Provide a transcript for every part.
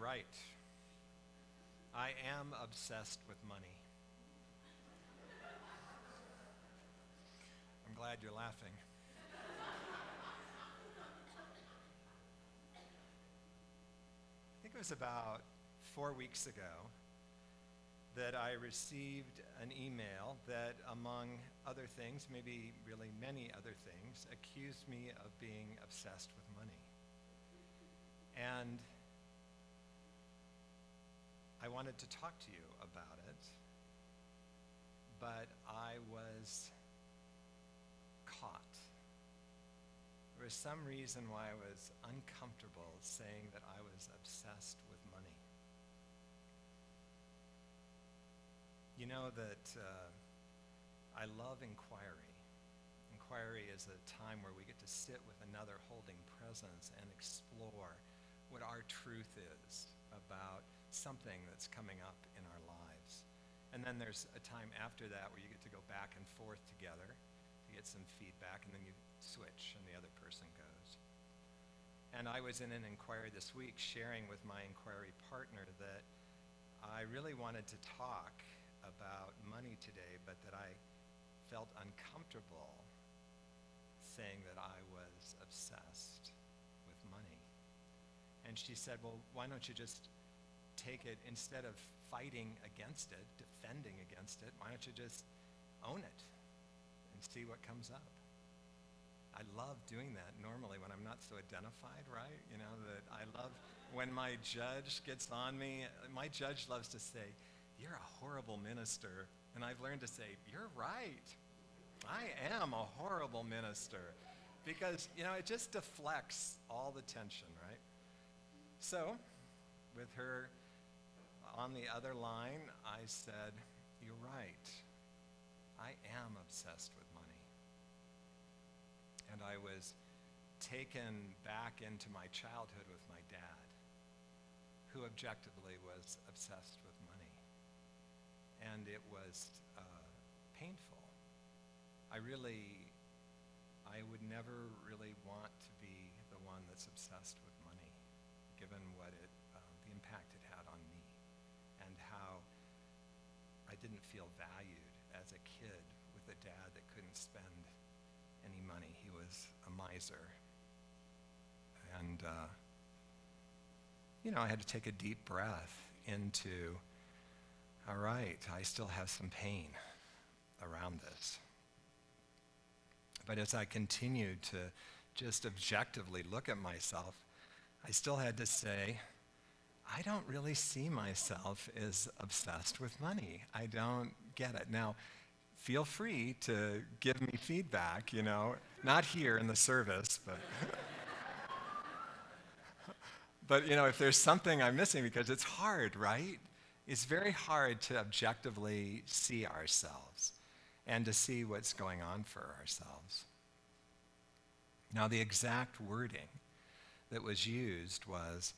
right. I am obsessed with money. I'm glad you're laughing. I think it was about 4 weeks ago that I received an email that, among other things, maybe really many other things, accused me of being obsessed with money. And I wanted to talk to you about it, but I was caught. There was some reason why I was uncomfortable saying that I was obsessed with money. You know that I love inquiry. Inquiry is a time where we get to sit with another holding presence and explore what our truth is about something that's coming up in our lives. And then there's a time after that where you get to go back and forth together to get some feedback, and then you switch and the other person goes. And I was in an inquiry this week sharing with my inquiry partner that I really wanted to talk about money today, but that I felt uncomfortable saying that I was obsessed with money. And she said, well, why don't you just take it, instead of fighting against it, defending against it, why don't you just own it and see what comes up? I love doing that normally when I'm not so identified, right? You know, that I love when my judge gets on me. My judge loves to say, you're a horrible minister. And I've learned to say, you're right. I am a horrible minister. Because, you know, it just deflects all the tension, right? So, with her on the other line, I said, you're right. I am obsessed with money. And I was taken back into my childhood with my dad, who objectively was obsessed with money. And it was painful. I would never really want to be the one that's obsessed with money, given what the impact it had on me, and how I didn't feel valued as a kid with a dad that couldn't spend any money. He was a miser. And, I had to take a deep breath into, all right, I still have some pain around this. But as I continued to just objectively look at myself, I still had to say, I don't really see myself as obsessed with money. I don't get it. Now, feel free to give me feedback, not here in the service, but but if there's something I'm missing, because it's hard, right? It's very hard to objectively see ourselves and to see what's going on for ourselves. Now, the exact wording that was used was,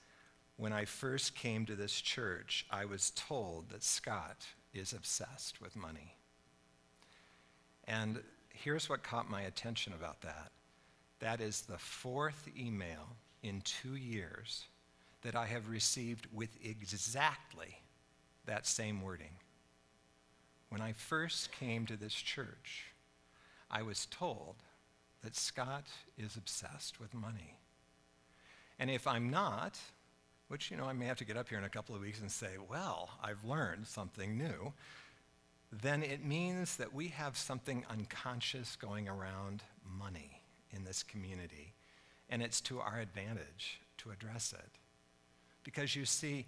when I first came to this church, I was told that Scott is obsessed with money. And here's what caught my attention about that. That is the fourth email in 2 years that I have received with exactly that same wording. When I first came to this church, I was told that Scott is obsessed with money. And if I'm not, which, I may have to get up here in a couple of weeks and say, well, I've learned something new, then it means that we have something unconscious going around money in this community, and it's to our advantage to address it. Because you see,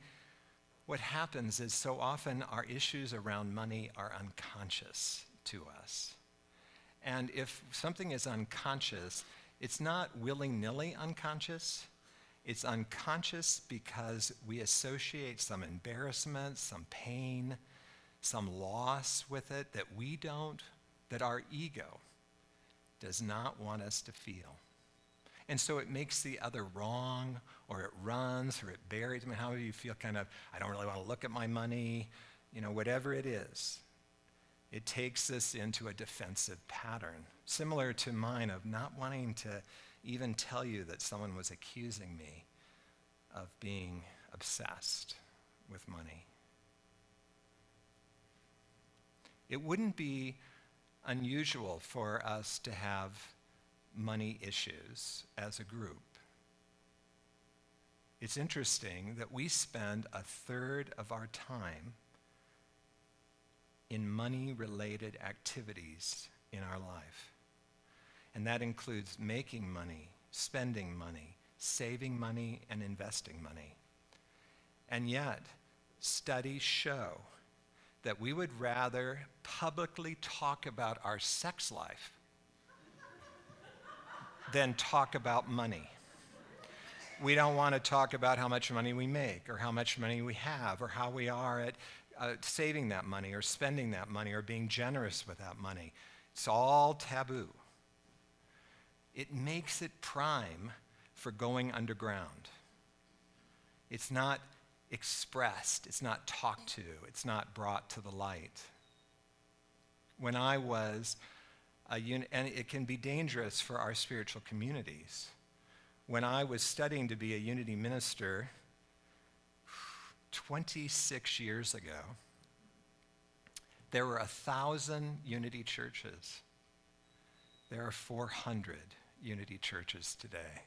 what happens is so often our issues around money are unconscious to us. And if something is unconscious, it's not willy-nilly unconscious. It's unconscious because we associate some embarrassment, some pain, some loss with it that our ego does not want us to feel. And so it makes the other wrong, or it runs, or it buries. How do you feel? I don't really want to look at my money, whatever it is. It takes us into a defensive pattern, similar to mine of not wanting to even tell you that someone was accusing me of being obsessed with money. It wouldn't be unusual for us to have money issues as a group. It's interesting that we spend a third of our time in money-related activities in our life. And that includes making money, spending money, saving money, and investing money. And yet, studies show that we would rather publicly talk about our sex life than talk about money. We don't want to talk about how much money we make or how much money we have or how we are at saving that money or spending that money or being generous with that money. It's all taboo. It makes it prime for going underground. It's not expressed, it's not talked to, it's not brought to the light. When I was and it can be dangerous for our spiritual communities. When I was studying to be a Unity minister 26 years ago, there were 1,000 Unity churches. There are 400 Unity churches today.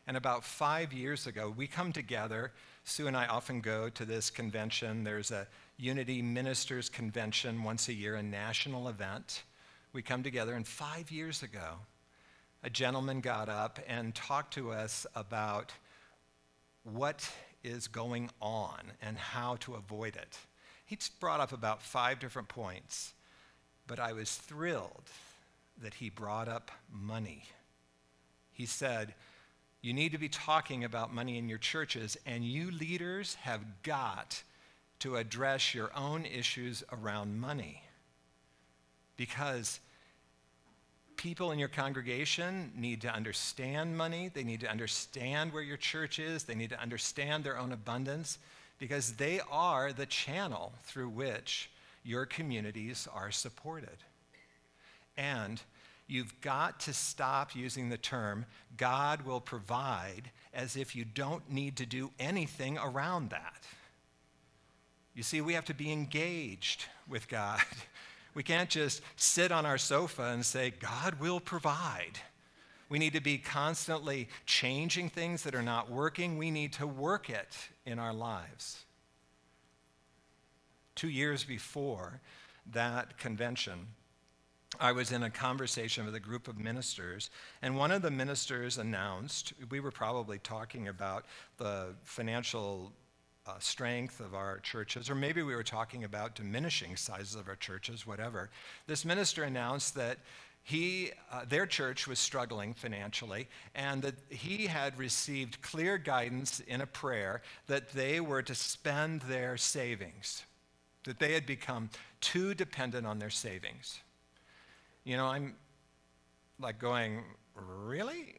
And about 5 years ago, we come together. Sue and I often go to this convention. There's a Unity Ministers Convention once a year, a national event. We come together, and 5 years ago, a gentleman got up and talked to us about what is going on and how to avoid it. He brought up about 5 different points, but I was thrilled that he brought up money. He said, you need to be talking about money in your churches, and you leaders have got to address your own issues around money. Because people in your congregation need to understand money. They need to understand where your church is. They need to understand their own abundance, because they are the channel through which your communities are supported. And you've got to stop using the term, God will provide, as if you don't need to do anything around that. You see, we have to be engaged with God. We can't just sit on our sofa and say, God will provide. We need to be constantly changing things that are not working. We need to work it in our lives. 2 years before that convention, I was in a conversation with a group of ministers, and one of the ministers announced, we were probably talking about the financial strength of our churches, or maybe we were talking about diminishing sizes of our churches, whatever. This minister announced that their church was struggling financially, and that he had received clear guidance in a prayer that they were to spend their savings, that they had become too dependent on their savings. You know, I'm like going, really?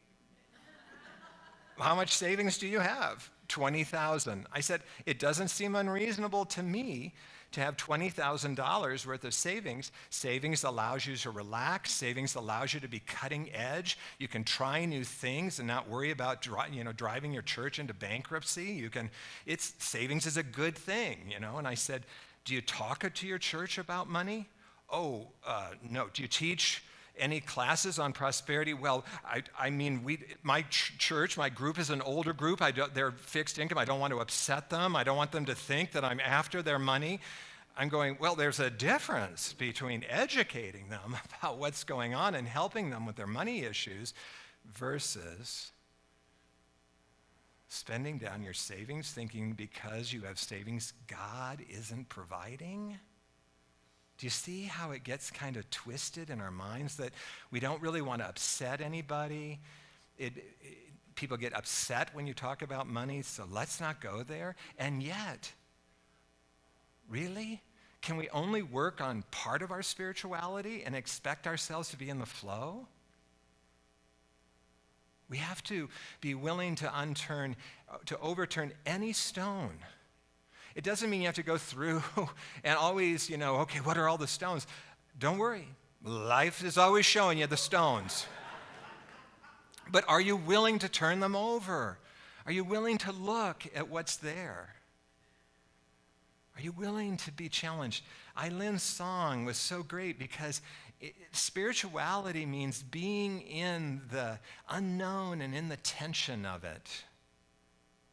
How much savings do you have? 20,000. I said, it doesn't seem unreasonable to me to have $20,000 worth of savings. Savings allows you to relax. Savings allows you to be cutting edge. You can try new things and not worry about driving your church into bankruptcy. Savings is a good thing, And I said, do you talk to your church about money? Oh, no. Do you teach any classes on prosperity? Well, my church, my group is an older group. They're fixed income. I don't want to upset them. I don't want them to think that I'm after their money. I'm going, well, there's a difference between educating them about what's going on and helping them with their money issues versus spending down your savings thinking because you have savings, God isn't providing. Do you see how it gets kind of twisted in our minds that we don't really want to upset anybody? People get upset when you talk about money, so let's not go there. And yet, really? Can we only work on part of our spirituality and expect ourselves to be in the flow? We have to be willing to overturn any stone. It doesn't mean you have to go through and always, okay, what are all the stones? Don't worry. Life is always showing you the stones. But are you willing to turn them over? Are you willing to look at what's there? Are you willing to be challenged? Eileen's song was so great because spirituality means being in the unknown and in the tension of it,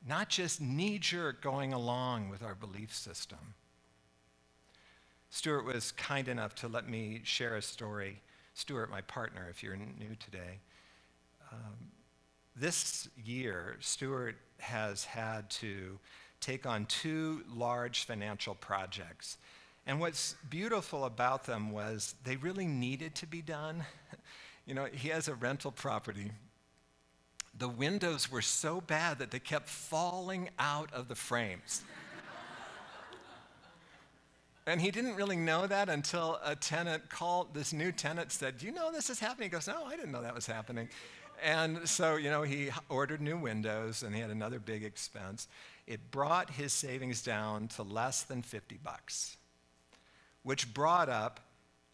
not just knee-jerk going along with our belief system. Stuart was kind enough to let me share a story. Stuart, my partner, if you're new today. This year, Stuart has had to take on 2 large financial projects. And what's beautiful about them was they really needed to be done. You know, he has a rental property. The windows were so bad that they kept falling out of the frames. And he didn't really know that until a tenant called, this new tenant said, "Do you know this is happening?" He goes, "No, I didn't know that was happening." And so, you know, he ordered new windows and he had another big expense. It brought his savings down to less than $50, which brought up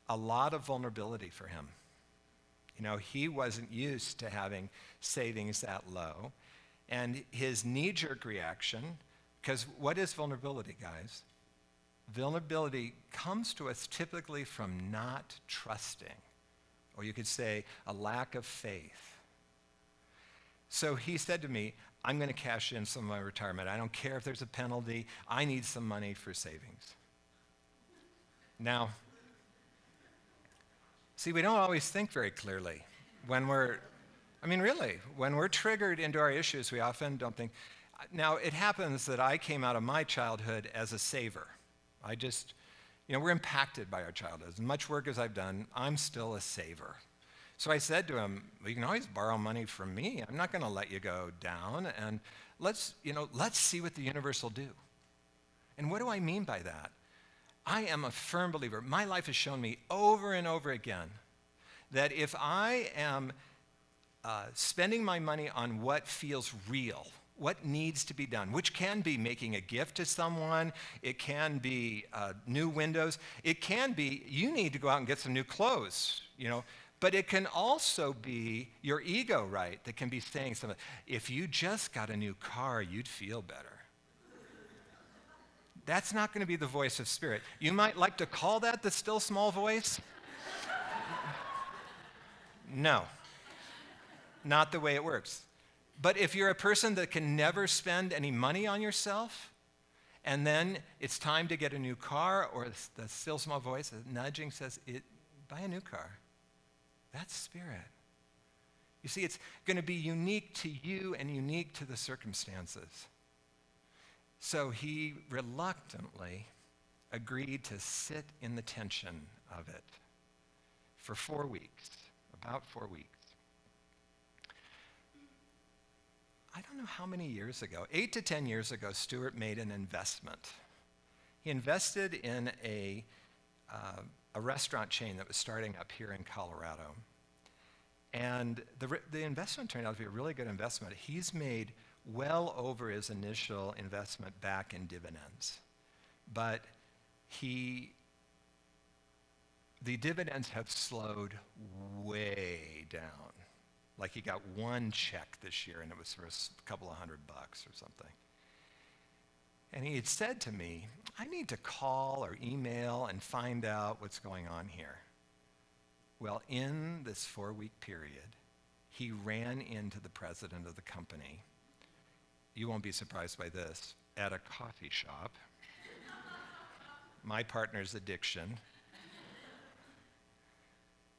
a lot of vulnerability for him. You know, he wasn't used to having savings that low. And his knee-jerk reaction, because what is vulnerability, guys? Vulnerability comes to us typically from not trusting, or you could say a lack of faith. So he said to me, "I'm going to cash in some of my retirement. I don't care if there's a penalty. I need some money for savings." Now, see, we don't always think very clearly. When we're triggered into our issues, we often don't think. Now, it happens that I came out of my childhood as a saver. We're impacted by our childhood. As much work as I've done, I'm still a saver. So I said to him, "Well, you can always borrow money from me. I'm not going to let you go down. And let's see what the universe will do." And what do I mean by that? I am a firm believer. My life has shown me over and over again that if I am spending my money on what feels real, what needs to be done, which can be making a gift to someone, it can be new windows, it can be you need to go out and get some new clothes, but it can also be your ego, right, that can be saying something. If you just got a new car, you'd feel better. That's not going to be the voice of Spirit. You might like to call that the still small voice. No, not the way it works. But if you're a person that can never spend any money on yourself, and then it's time to get a new car, or the still small voice, the nudging says, buy a new car. That's Spirit. You see, it's going to be unique to you and unique to the circumstances. So he reluctantly agreed to sit in the tension of it for 4 weeks, about 4 weeks. I don't know how many years ago, 8 to 10 years ago, Stuart made an investment. He invested in a restaurant chain that was starting up here in Colorado. And the investment turned out to be a really good investment. He's made well over his initial investment back in dividends. But the dividends have slowed way down. Like he got one check this year and it was for a couple of $100 or something. And he had said to me, "I need to call or email and find out what's going on here." Well, in this 4-week period, he ran into the president of the company. You won't be surprised by this, at a coffee shop. My partner's addiction.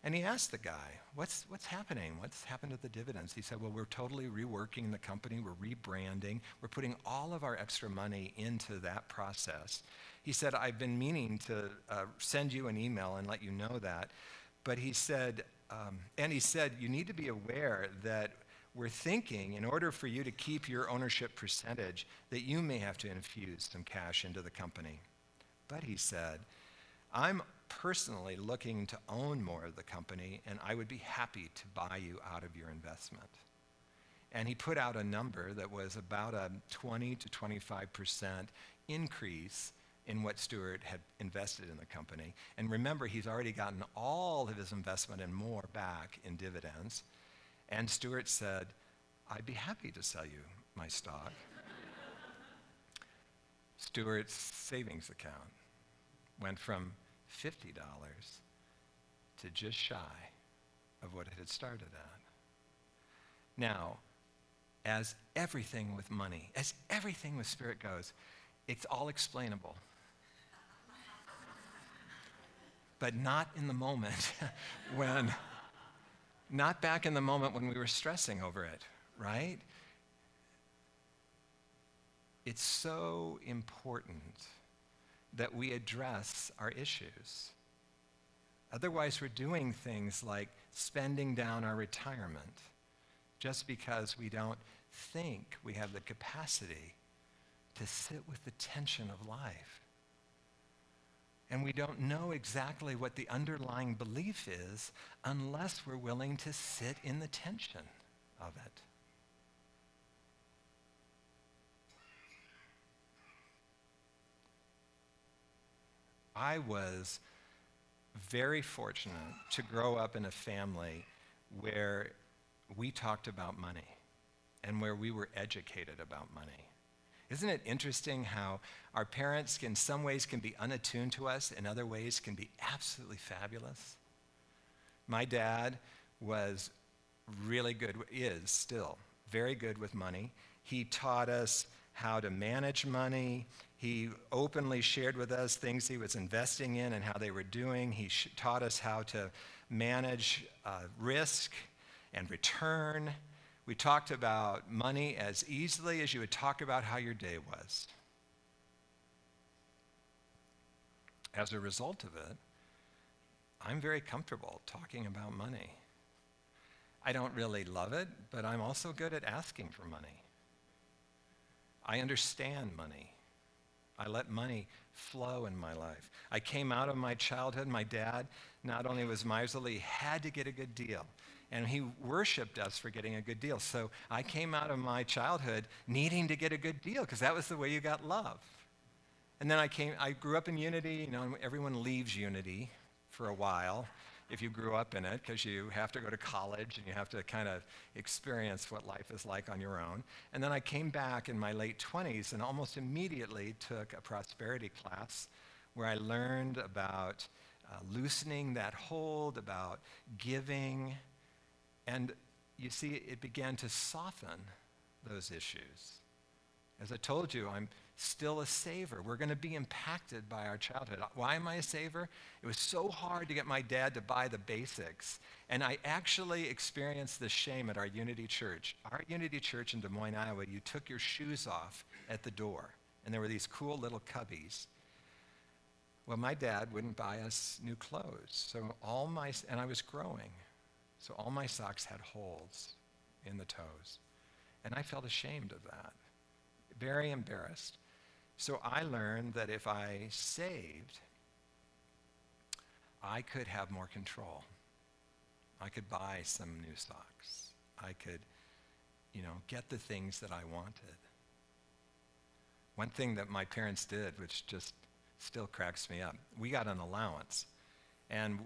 And he asked the guy, what's happening? What's happened to the dividends? He said, "Well, we're totally reworking the company. We're rebranding. We're putting all of our extra money into that process." He said, "I've been meaning to send you an email and let you know that." But he said, "You need to be aware that we're thinking, in order for you to keep your ownership percentage, that you may have to infuse some cash into the company." But he said, "I'm personally looking to own more of the company, and I would be happy to buy you out of your investment." And he put out a number that was about a 20 to 25% increase in what Stuart had invested in the company. And remember, he's already gotten all of his investment and more back in dividends. And Stuart said, "I'd be happy to sell you my stock. Stuart's savings account went from $50 to just shy of what it had started at. Now, as everything with money, as everything with spirit goes, it's all explainable. But not in the moment not back in the moment when we were stressing over it, right? It's so important that we address our issues. Otherwise, we're doing things like spending down our retirement just because we don't think we have the capacity to sit with the tension of life. And we don't know exactly what the underlying belief is unless we're willing to sit in the tension of it. I was very fortunate to grow up in a family where we talked about money and where we were educated about money. Isn't it interesting how our parents in some ways can be unattuned to us, in other ways can be absolutely fabulous? My dad was really good, is still very good with money. He taught us how to manage money. He openly shared with us things he was investing in and how they were doing. He taught us how to manage risk and return. We talked about money as easily as you would talk about how your day was. As a result of it, I'm very comfortable talking about money. I don't really love it, but I'm also good at asking for money. I understand money. I let money flow in my life. I came out of my childhood, my dad not only was miserly, he had to get a good deal. And he worshiped us for getting a good deal. So I came out of my childhood needing to get a good deal because that was the way you got love. And then I grew up in Unity. Everyone leaves Unity for a while if you grew up in it because you have to go to college and you have to kind of experience what life is like on your own. And then I came back in my late 20s and almost immediately took a prosperity class where I learned about loosening that hold, about giving. And you see, it began to soften those issues. As I told you, I'm still a saver. We're going to be impacted by our childhood. Why am I a saver? It was so hard to get my dad to buy the basics. And I actually experienced this shame at our Unity Church. Our Unity Church in Des Moines, Iowa, you took your shoes off at the door. And there were these cool little cubbies. Well, my dad wouldn't buy us new clothes. And I was growing. So all my socks had holes in the toes. And I felt ashamed of that, very embarrassed. So I learned that if I saved, I could have more control. I could buy some new socks. I could, get the things that I wanted. One thing that my parents did, which just still cracks me up, we got an allowance. And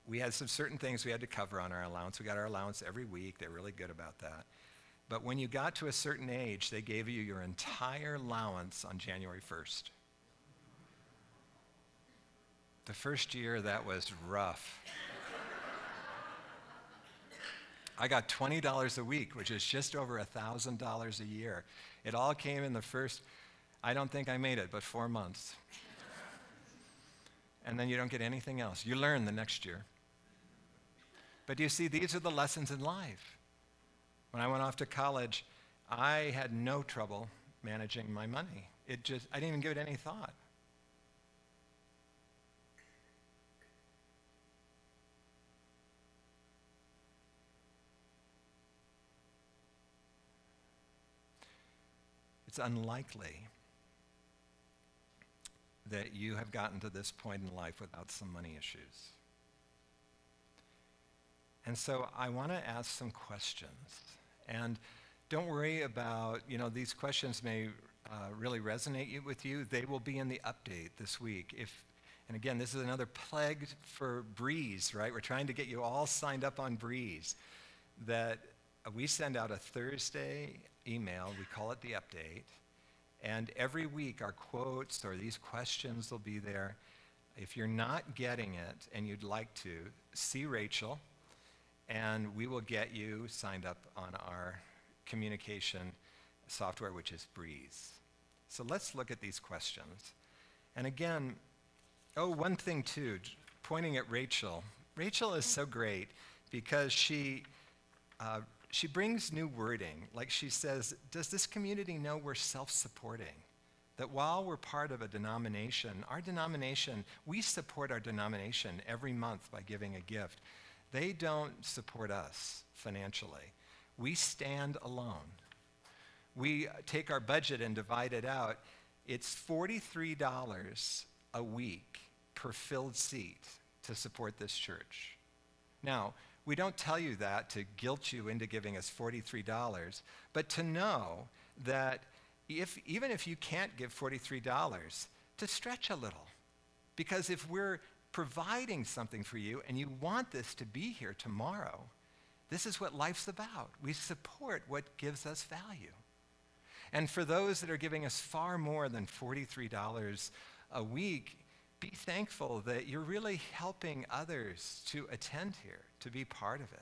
we had some certain things we had to cover on our allowance. We got our allowance every week. They're really good about that. But when you got to a certain age, they gave you your entire allowance on January 1st. The first year, that was rough. I got $20 a week, which is just over $1,000 a year. It all came in the first, I don't think I made it, but 4 months. And then you don't get anything else. You learn the next year. But you see, these are the lessons in life. When I went off to college, I had no trouble managing my money. I didn't even give it any thought. It's unlikely that you have gotten to this point in life without some money issues. And so I want to ask some questions. And don't worry about, these questions may really resonate with you. They will be in the update this week. And again, this is another plug for Breeze, right? We're trying to get you all signed up on Breeze. That we send out a Thursday email. We call it the update. And every week our quotes or these questions will be there. If you're not getting it and you'd like to, see Rachel, and we will get you signed up on our communication software, which is Breeze. So let's look at these questions. And again, one thing too, pointing at Rachel. Rachel is so great because she brings new wording. Like she says, does this community know we're self-supporting? That while we're part of a denomination, we support our denomination every month by giving a gift. They don't support us financially. We stand alone. We take our budget and divide it out. It's $43 a week per filled seat to support this church. Now, we don't tell you that to guilt you into giving us $43, but to know that even if you can't give $43, to stretch a little. Because if we're providing something for you and you want this to be here tomorrow, this is what life's about. We support what gives us value. And for those that are giving us far more than $43 a week, be thankful that you're really helping others to attend here, to be part of it.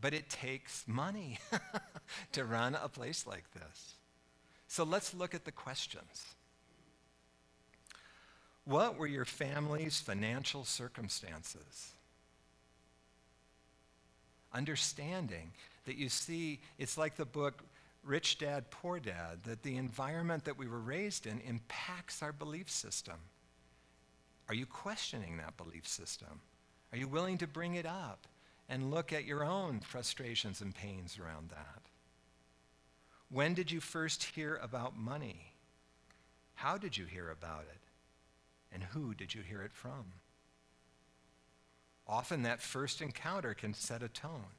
But it takes money to run a place like this. So let's look at the questions. What were your family's financial circumstances? Understanding that you see, it's like the book Rich Dad, Poor Dad, that the environment that we were raised in impacts our belief system. Are you questioning that belief system? Are you willing to bring it up and look at your own frustrations and pains around that? When did you first hear about money? How did you hear about it? And who did you hear it from? Often that first encounter can set a tone.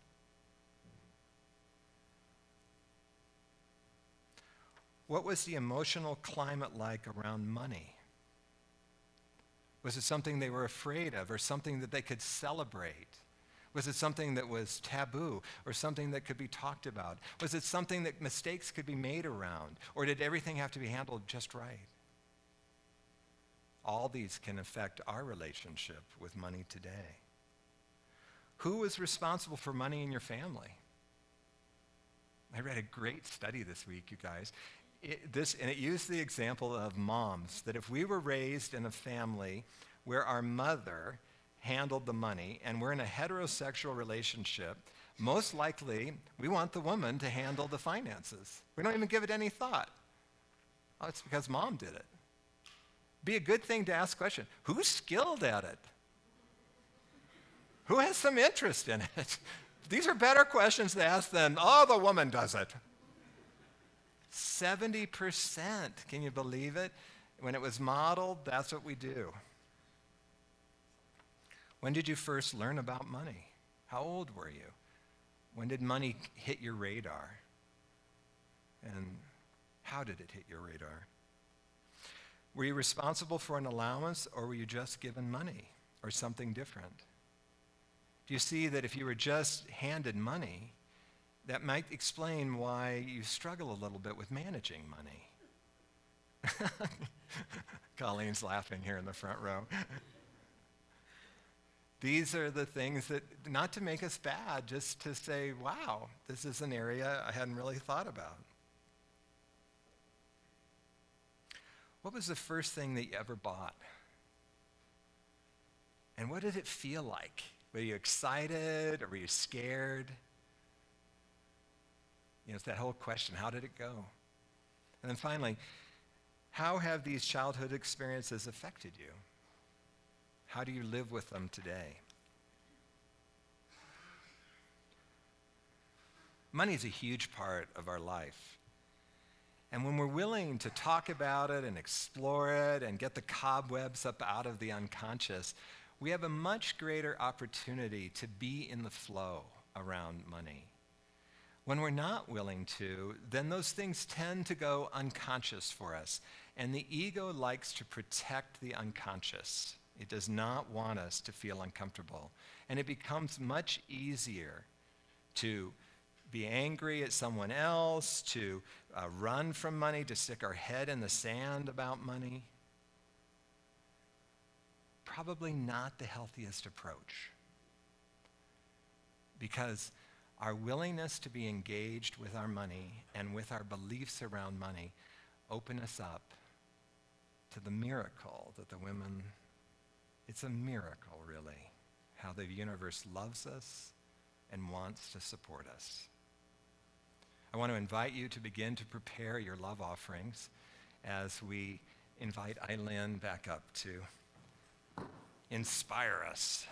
What was the emotional climate like around money? Was it something they were afraid of or something that they could celebrate? Was it something that was taboo or something that could be talked about? Was it something that mistakes could be made around? Or did everything have to be handled just right? All these can affect our relationship with money today. Who was responsible for money in your family? I read a great study this week, you guys. It used the example of moms, that if we were raised in a family where our mother handled the money and we're in a heterosexual relationship, most likely we want the woman to handle the finances. We don't even give it any thought. Oh, it's because mom did it. Be a good thing to ask the question, who's skilled at it? Who has some interest in it? These are better questions to ask than, oh, the woman does it. 70%, can you believe it? When it was modeled, that's what we do. When did you first learn about money? How old were you? When did money hit your radar? And how did it hit your radar? Were you responsible for an allowance, or were you just given money or something different? Do you see that if you were just handed money, that might explain why you struggle a little bit with managing money? Colleen's laughing here in the front row. These are the things that, not to make us bad, just to say, wow, this is an area I hadn't really thought about. What was the first thing that you ever bought? And what did it feel like? Were you excited or were you scared? It's that whole question, how did it go? And then finally, how have these childhood experiences affected you? How do you live with them today? Money is a huge part of our life. And when we're willing to talk about it and explore it and get the cobwebs up out of the unconscious, we have a much greater opportunity to be in the flow around money. When we're not willing to, then those things tend to go unconscious for us. And the ego likes to protect the unconscious. It does not want us to feel uncomfortable. And it becomes much easier to be angry at someone else, to run from money, to stick our head in the sand about money. Probably not the healthiest approach. Because our willingness to be engaged with our money and with our beliefs around money open us up to the miracle that the women, it's a miracle really, how the universe loves us and wants to support us. I want to invite you to begin to prepare your love offerings as we invite Eileen back up to inspire us.